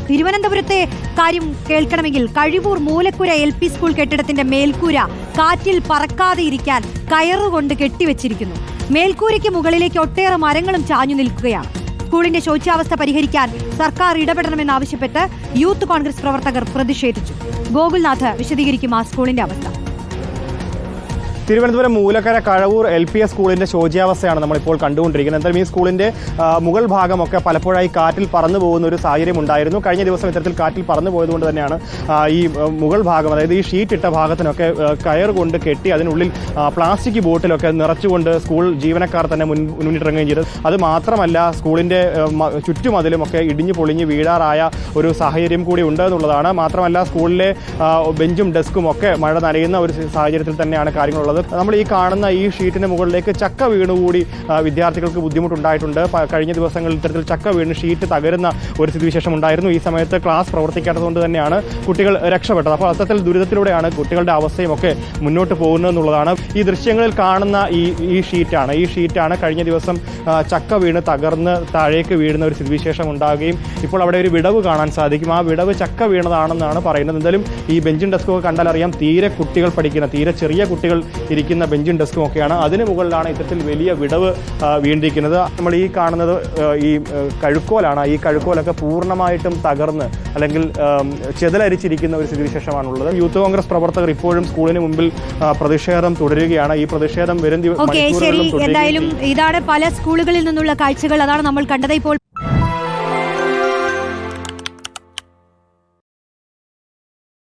തിരുവനന്തപുരത്തെ കാര്യം കേൾക്കണമെങ്കിൽ Kazhivoor മൂലക്കുര LP school കെട്ടിടത്തിന്റെ മേൽക്കൂര കാറ്റിൽ പറക്കാതെ ഇരിക്കാൻ കയറുകൊണ്ട് കെട്ടിവെച്ചിരിക്കുന്നു. മേൽക്കൂരയ്ക്ക് മുകളിലേക്ക് ഒട്ടേറെ മരങ്ങളും ചാഞ്ഞു നിൽക്കുകയാണ്. സ്കൂളിന്റെ ശോച്യാവസ്ഥ പരിഹരിക്കാൻ സർക്കാർ ഇടപെടണമെന്നാവശ്യപ്പെട്ട് യൂത്ത് കോൺഗ്രസ് പ്രവർത്തകർ പ്രതിഷേധിച്ചു. ഗോകുൽനാഥ് വിശദീകരിക്കും ആ സ്കൂളിന്റെ അവസ്ഥ. തിരുവനന്തപുരം മൂലക്കര കഴിവൂർ LPS സ്കൂളിന്റെ ശോച്യാവസ്ഥയാണ് നമ്മളിപ്പോൾ കണ്ടുകൊണ്ടിരിക്കുന്നത്. എന്തായാലും ഈ സ്കൂളിന്റെ മുകൾ ഭാഗമൊക്കെ പലപ്പോഴായി കാറ്റിൽ പറന്നു പോകുന്ന ഒരു സാഹചര്യം ഉണ്ടായിരുന്നു. കഴിഞ്ഞ ദിവസം ഇത്തരത്തിൽ കാറ്റിൽ പറന്നു പോയതുകൊണ്ട് തന്നെയാണ് ഈ മുകൾ ഭാഗം, അതായത് ഈ ഷീറ്റ് ഇട്ട ഭാഗത്തിനൊക്കെ കയർ കൊണ്ട് കെട്ടി അതിനുള്ളിൽ പ്ലാസ്റ്റിക് ബോട്ടിലൊക്കെ നിറച്ചുകൊണ്ട് സ്കൂൾ ജീവനക്കാർ തന്നെ മുന്നിട്ടിറങ്ങുകയും ചെയ്തത്. അത് മാത്രമല്ല, സ്കൂളിന്റെ ചുറ്റുമതിലുമൊക്കെ ഇടിഞ്ഞു പൊളിഞ്ഞ് വീഴാറായ ഒരു സാഹചര്യം കൂടി ഉണ്ട് എന്നുള്ളതാണ്. മാത്രമല്ല, സ്കൂളിലെ ബെഞ്ചും ഡെസ്കും ഒക്കെ മഴ നനയുന്ന ഒരു സാഹചര്യത്തിൽ തന്നെയാണ് കാര്യങ്ങളുള്ളത്. നമ്മൾ ഈ കാണുന്ന ഈ ഷീറ്റിന് മുകളിലേക്ക് ചക്ക വീണുകൂടി വിദ്യാർത്ഥികൾക്ക് ബുദ്ധിമുട്ടുണ്ടായിട്ടുണ്ട്. കഴിഞ്ഞ ദിവസങ്ങളിൽ ഇത്തരത്തിൽ ചക്ക വീണ് ഷീറ്റ് തകരുന്ന ഒരു സ്ഥിതിവിശേഷം ഉണ്ടായിരുന്നു. ഈ സമയത്ത് ക്ലാസ് പ്രവർത്തിക്കാത്തതുകൊണ്ട് തന്നെയാണ് കുട്ടികൾ രക്ഷപ്പെട്ടത്. അപ്പോൾ അത്തരത്തിൽ ദുരിതത്തിലൂടെയാണ് കുട്ടികളുടെ അവസ്ഥയും ഒക്കെ മുന്നോട്ട് പോകുന്നതെന്നുള്ളതാണ്. ഈ ദൃശ്യങ്ങളിൽ കാണുന്ന ഈ ഷീറ്റാണ് കഴിഞ്ഞ ദിവസം ചക്ക വീണ് തകർന്ന് താഴേക്ക് വീഴുന്ന ഒരു സ്ഥിതിവിശേഷം ഉണ്ടാകുകയും ഇപ്പോൾ അവിടെ ഒരു വിടവ് കാണാൻ സാധിക്കും. ആ വിടവ് ചക്ക വീണതാണെന്നാണ് പറയുന്നത്. എന്തായാലും ഈ ബെഞ്ചും ഡെസ്കും ഒക്കെ കണ്ടാൽ അറിയാം, തീരെ കുട്ടികൾ പഠിക്കുന്ന, തീരെ ചെറിയ കുട്ടികൾ ഇരിക്കുന്ന ബെഞ്ചും ഡെസ്കും ഒക്കെയാണ്. അതിന് മുകളിലാണ് ഇത്തരത്തിൽ വലിയ വിടവ് വീണ്ടിരിക്കുന്നത്. നമ്മൾ ഈ കാണുന്നത് ഈ കഴുക്കോലാണ്. ഈ കഴുക്കോലൊക്കെ പൂർണ്ണമായിട്ടും തകർന്ന് അല്ലെങ്കിൽ ചെതലരിച്ചിരിക്കുന്ന ഒരു സ്ഥിതിവിശേഷമാണുള്ളത്. യൂത്ത് കോൺഗ്രസ് പ്രവർത്തകർ ഇപ്പോഴും സ്കൂളിന് മുമ്പിൽ പ്രതിഷേധം തുടരുകയാണ്. ഈ പ്രതിഷേധം വരും എന്തായാലും ഇതാണ് പല സ്കൂളുകളിൽ നിന്നുള്ള കാഴ്ചകൾ. അതാണ് നമ്മൾ കണ്ടത്. ഇപ്പോൾ